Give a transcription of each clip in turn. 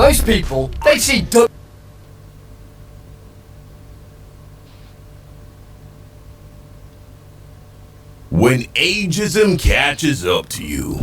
Most people, they see When ageism catches up to you.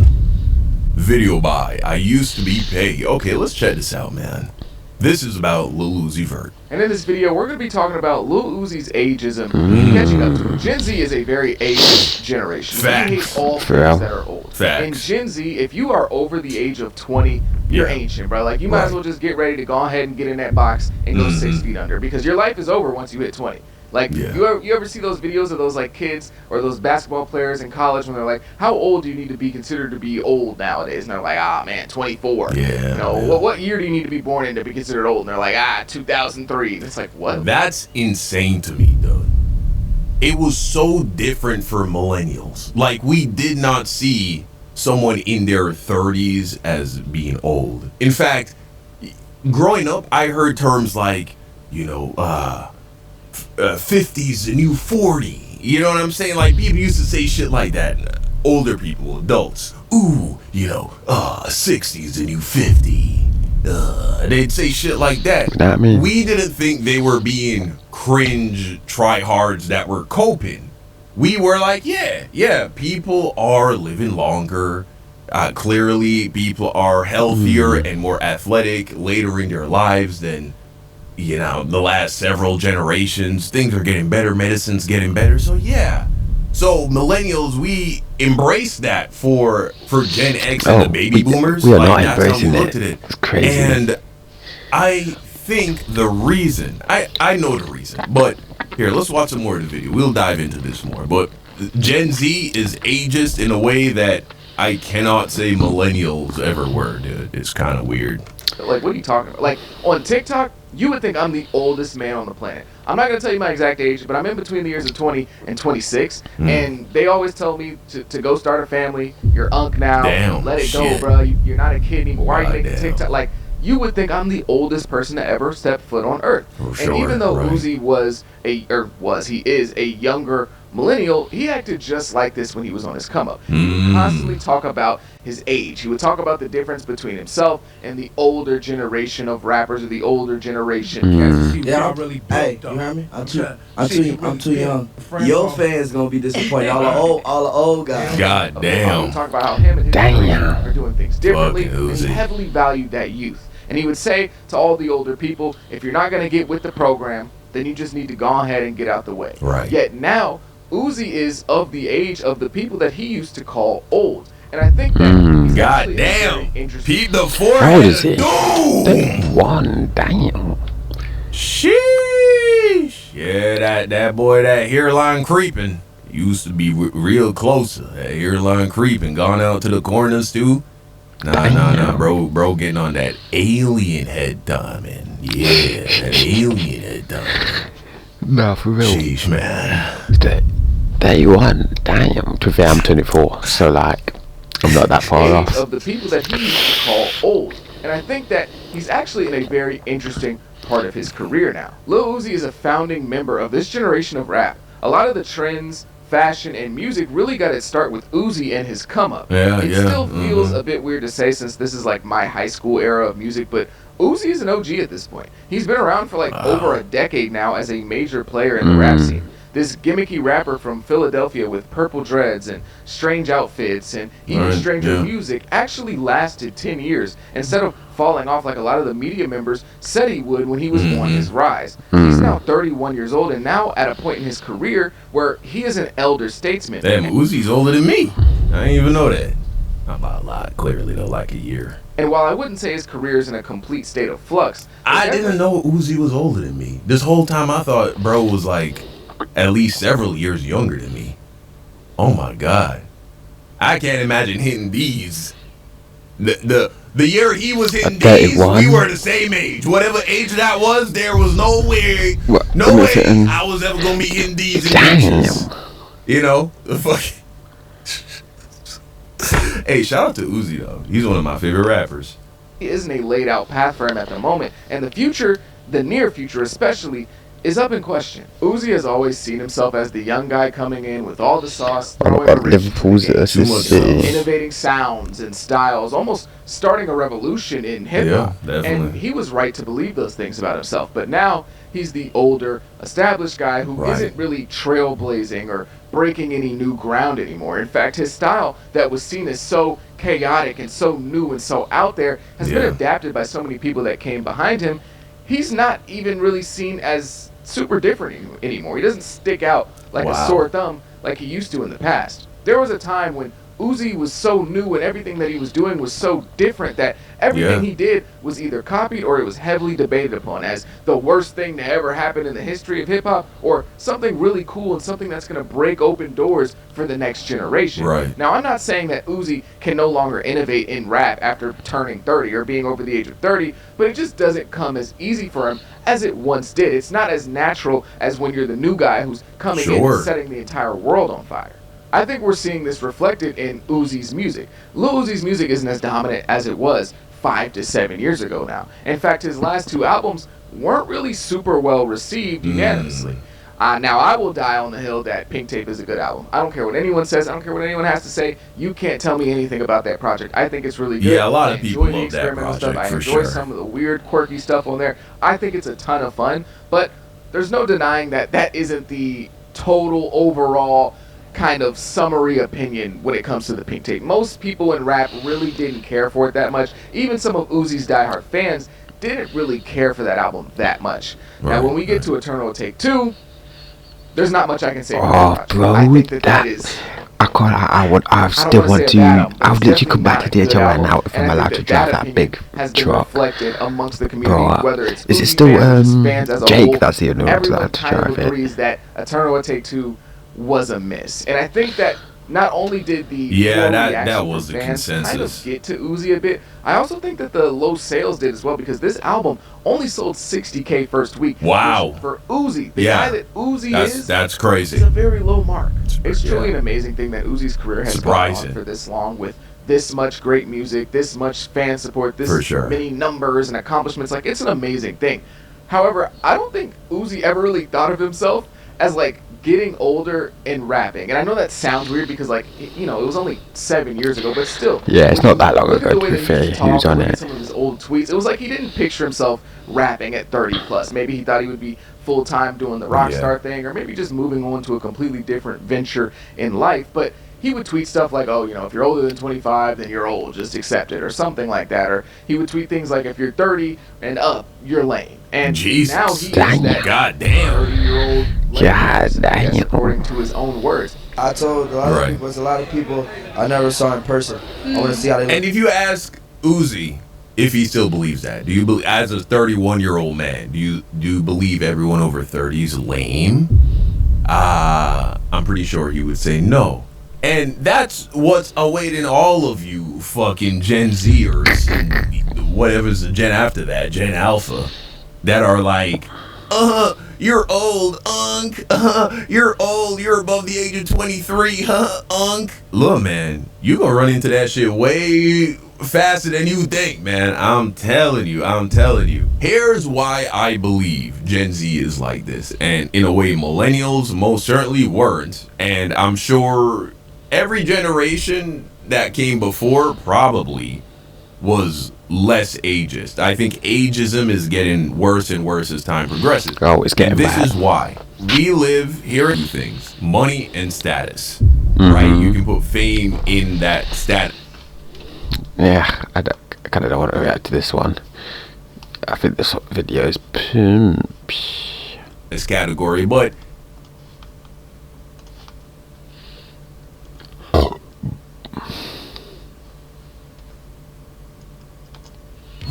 Video by I Used to Be Paid. Okay, let's check this out, man. This is about Lil Uzi Vert. And in this video, we're going to be talking about Lil Uzi's ageism catching up to him. Gen Z is a very ageist generation. Facts. We hate all things that are old. Facts. And Gen Z, if you are over the age of 20, you're ancient, bro. Like, you might as well just get ready to go ahead and get in that box and go 6 feet under, because your life is over once you hit 20. Like, you ever see those videos of those, like, kids or those basketball players in college when they're like, how old do you need to be considered to be old nowadays? And they're like, man, 24. Yeah. You know, what year do you need to be born in to be considered old? And they're like, 2003. And it's like, what? That's insane to me, though. It was so different for millennials. Like, we did not see someone in their 30s as being old. In fact, growing up, I heard terms like, 50's the new 40. You know what I'm saying? Like, people used to say shit like that. Older people, adults. Ooh, 60's the new 50. They'd say shit like that. Not me. We didn't think they were being cringe tryhards that were coping. We were like, yeah, people are living longer. Clearly, people are healthier and more athletic later in their lives than the last several generations. Things are getting better, medicine's getting better. So so millennials, we embrace that for Gen X and the baby boomers. We are like, not that's embracing how we it. looked at it. It's crazy. And I think the reason, I know the reason, but here, let's watch some more of the video. We'll dive into this more. But Gen Z is ageist in a way that I cannot say millennials ever were, dude. It's kind of weird. Like, what are you talking about? Like, on TikTok, you would think I'm the oldest man on the planet. I'm not going to tell you my exact age, but I'm in between the years of 20 and 26. And they always tell me to go start a family. You're unk now. Damn, let it go, shit. bro. You're not a kid anymore. Why are you making Damn. TikTok? Like, you would think I'm the oldest person to ever step foot on Earth. Oh, And even though right. Uzi he is a younger millennial, he acted just like this when he was on his come up. He would constantly talk about his age. He would talk about the difference between himself and the older generation of rappers, or the older generation. Yeah, I'm really built, hey, you hear me? I'm too young. Your fans gonna be disappointed. All the old guys. God damn. Talk about how him and his generation are doing things differently, Fucking and he Uzi. heavily valued that youth. And he would say to all the older people, if you're not gonna get with the program, then you just need to go ahead and get out the way. Right. Yet now, Uzi is of the age of the people that he used to call old. And I think that he's God actually a damn. very interesting. Peep the forehead. How old is he? Doom. 31, damn. Sheesh. Yeah, that boy, that hairline creeping used to be real close. That hairline creeping, gone out to the corners too. Nah, bro, getting on that alien head time, man. Yeah, that alien head time. No, for real. Sheesh, man. 31, damn. To be fair, I'm 24, so like, I'm not that far age off. of the people that he used to call old. And I think that he's actually in a very interesting part of his career now. Lil Uzi is a founding member of this generation of rap. A lot of the trends, fashion, and music really got its start with Uzi and his come up. It still feels a bit weird to say, since this is like my high school era of music, but Uzi is an OG at this point. He's been around for like over a decade now as a major player in the rap scene. This gimmicky rapper from Philadelphia with purple dreads and strange outfits and even stranger music actually lasted 10 years instead of falling off like a lot of the media members said he would when he was on his rise. He's now 31 years old and now at a point in his career where he is an elder statesman. Damn, Uzi's older than me. I didn't even know that. Not by a lot, clearly though, like a year. And while I wouldn't say his career is in a complete state of flux, I didn't know Uzi was older than me. This whole time I thought bro was like at least several years younger than me. Oh my God. I can't imagine hitting these. The year he was hitting these, we were the same age. Whatever age that was, there was no way I was ever gonna be hitting these in bitches. You know? The fuck. Hey, shout out to Uzi though. He's one of my favorite rappers. It isn't a laid out path for him at the moment. And the future, the near future especially, is up in question. Uzi has always seen himself as the young guy coming in with all the sauce, Oh my throwing god, the riches to the Liverpool's game, assist City. innovating sounds and styles, almost starting a revolution in hip hop. Yeah, definitely. And he was right to believe those things about himself. But now he's the older, established guy who Right. isn't really trailblazing or breaking any new ground anymore. In fact, his style that was seen as so chaotic and so new and so out there has been Yeah. adapted by so many people that came behind him. He's not even really seen as super different anymore. He doesn't stick out like a Wow. sore thumb like he used to in the past. There was a time when Uzi was so new and everything that he was doing was so different that everything Yeah. he did was either copied or it was heavily debated upon as the worst thing to ever happen in the history of hip hop, or something really cool and something that's going to break open doors for the next generation. Right. Now, I'm not saying that Uzi can no longer innovate in rap after turning 30 or being over the age of 30, but it just doesn't come as easy for him as it once did. It's not as natural as when you're the new guy who's coming in Sure. and setting the entire world on fire. I think we're seeing this reflected in Uzi's music. Lil Uzi's music isn't as dominant as it was 5 to 7 years ago now. In fact, his last 2 albums weren't really super well received unanimously. Now, I will die on the hill that Pink Tape is a good album. I don't care what anyone says. I don't care what anyone has to say. You can't tell me anything about that project. I think it's really good. Yeah, a lot of I people enjoy the love that experimental stuff. project, I for enjoy sure. some of the weird, quirky stuff on there. I think it's a ton of fun. But there's no denying that that isn't the total overall kind of summary opinion when it comes to the Pink Tape. Most people in rap really didn't care for it that much. Even some of Uzi's diehard fans didn't really care for that album that much. Now, Right, when we get right. to Eternal Take 2, there's not much I can say about Oh, that project. bro, I think that that is... I can't. I don't still wanna want say a bad to. album, but I it's would literally come definitely back not to a the good edge right album, now if and I'm I allowed think to drive that opinion big has been truck. reflected amongst the community, Bro, whether it's is it Uzi still fans, just fans as a Jake whole. that's the only one to Everyone have to kind of drive it? agrees that Eternal Take 2 was a miss, and I think that not only did the Yeah, poor that reaction was from the fans kind of consensus. get to Uzi a bit, I also think that the low sales did as well, because this album only sold 60K first week. Wow. which for Uzi, the Yeah. guy that Uzi That's is crazy. a very low mark. It's truly yeah. an amazing thing that Uzi's career has gone Surprising. on for this long with this much great music, this much fan support, this For sure. many numbers and accomplishments. Like, it's an amazing thing. However, I don't think Uzi ever really thought of himself as like getting older and rapping. And I know that sounds weird because, like, you know, it was only 7 years ago, but still. Yeah, it's not that long Look at ago, the way to that be fair. used to He was talk, on look at it. some of his old tweets. It was like he didn't picture himself rapping at 30 plus. Maybe he thought he would be full time doing the rock star thing, or maybe just moving on to a completely different venture in life. But he would tweet stuff like, oh, you know, if you're older than 25, then you're old, just accept it, or something like that. Or he would tweet things like, if you're 30 and up, you're lame. And Jesus. now he Damn. is that God damn. 30-year-old God damn. according to his own words. I told a lot Right. of people, there's a lot of people I never saw in person. I want to see how they look. And if you ask Uzi if he still believes that, do you believe, as a 31-year-old man, do you believe everyone over 30 is lame? I'm pretty sure he would say no. And that's what's awaiting all of you fucking Gen Zers and whatever's the gen after that, Gen Alpha, that are like, you're old, unk. You're old. You're above the age of 23, unk. Look, man, you gonna run into that shit way faster than you think, man. I'm telling you. Here's why I believe Gen Z is like this. And in a way, millennials most certainly weren't. And I'm sure every generation that came before probably was less ageist. I think ageism is getting worse and worse as time progresses. Oh, it's getting And this bad. is why we live here in things: money and status. Right? You can put fame in that status. Yeah, I kind of don't want to react to this one. I think this video is. This category, but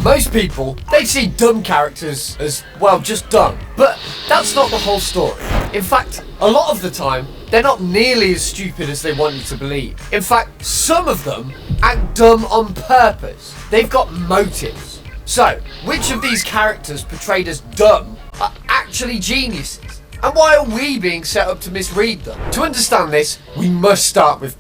Most people, they see dumb characters as, well, just dumb. But that's not the whole story. In fact, a lot of the time, they're not nearly as stupid as they want you to believe. In fact, some of them act dumb on purpose. They've got motives. So, which of these characters portrayed as dumb are actually geniuses? And why are we being set up to misread them? To understand this, we must start with